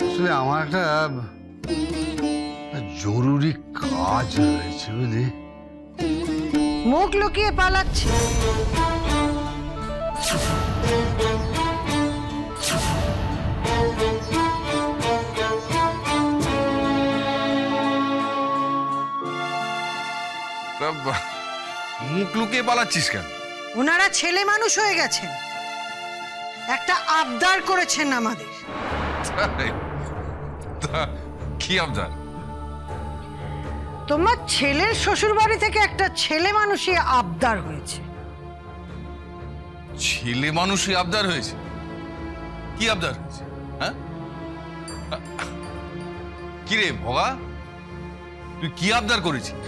আসলে আমার একটা জরুরি কাজ রয়েছে বুঝলি। মুখ লুকিয়ে পালাচ্ছে। মুখ লুকিয়ে পালাচ্ছিস কেন? ওনারা ছেলে মানুষ হয়ে গেছেন, একটা আবদার করেছেন আমাদের। কি আবদার? তোমার ছেলের শ্বশুর বাড়ি থেকে একটা ছেলে মানুষই আবদার হয়েছে। ছেলে মানুষই আবদার হয়েছে? কি আবদার হয়েছে? হ্যাঁ, কি রে ভগা, তুই কি আবদার করেছিস?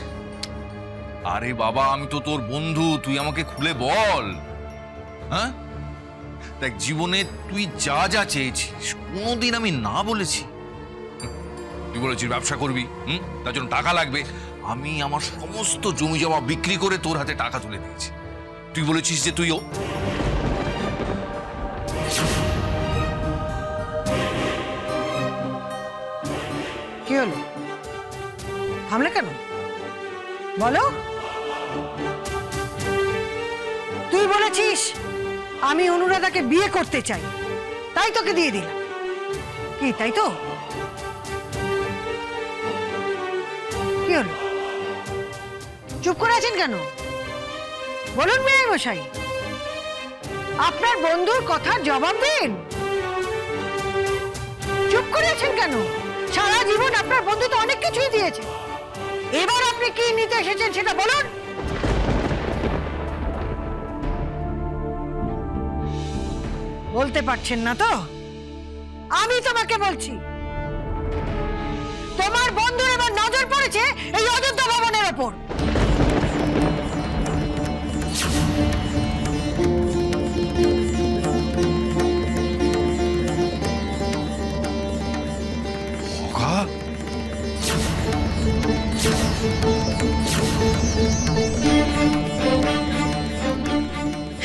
আরে বাবা, আমি তো তোর বন্ধু, তুই আমাকে খুলে বল। হ্যাঁ দেখ, জীবনে তুই যা যা চেয়েছিস কোনোদিন আমি না বলেছি? তুই বলেছিস ব্যবসা করবি, তার জন্য টাকা লাগবে, আমি আমার সমস্ত জমি জমা বিক্রি করে তোর হাতে টাকা তুলে দিয়েছি। তুই বলেছিস যে তুইও। কি হলো, থামলে কেন? বলো। তুই বলেছিস আমি অনুরাধাকে বিয়ে করতে চাই, তাই তোকে দিয়ে দিলাম। কি তাই তো? কি হলো, চুপ করে আছেন কেন? বলুন মেয়ে মশাই, আপনার বন্ধুর কথার জবাব দিন। চুপ করে আছেন কেন? সারা জীবন আপনার বন্ধু তো অনেক কিছুই দিয়েছে, এবার আপনি কি নিতে এসেছেন সেটা বলুন। বলতে পারছেন না তো? আমি তোমাকে বলছি, তোমার বন্ধুর এবার নজর পড়েছে এই অযোধ্যা ভবনের ওপর।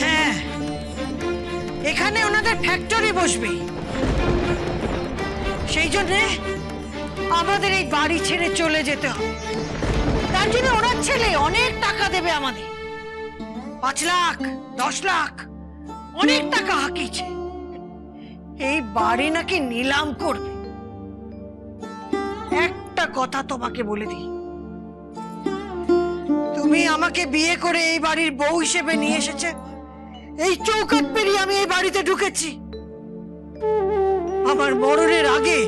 হ্যাঁ, এখানে ওনাদের ফ্যাক্টরি বসবে, সেই জন্য আমাদের এই বাড়ি ছেড়ে চলে যেতে হবে। তার জন্য ওনার ছেলে অনেক টাকা দেবে আমাদের, 5 লাখ 10 লাখ অনেক টাকা হাঁকিয়েছে। এই বাড়ি নাকি নিলাম করবে। একটা কথা তোমাকে বলে দিই, তুমি আমাকে বিয়ে করে এই বাড়ির বউ হিসেবে নিয়ে এসেছে, এই চৌকাঠ পেরিয়ে আমি এই বাড়িতে ঢুকেছি। আমার মরণের আগে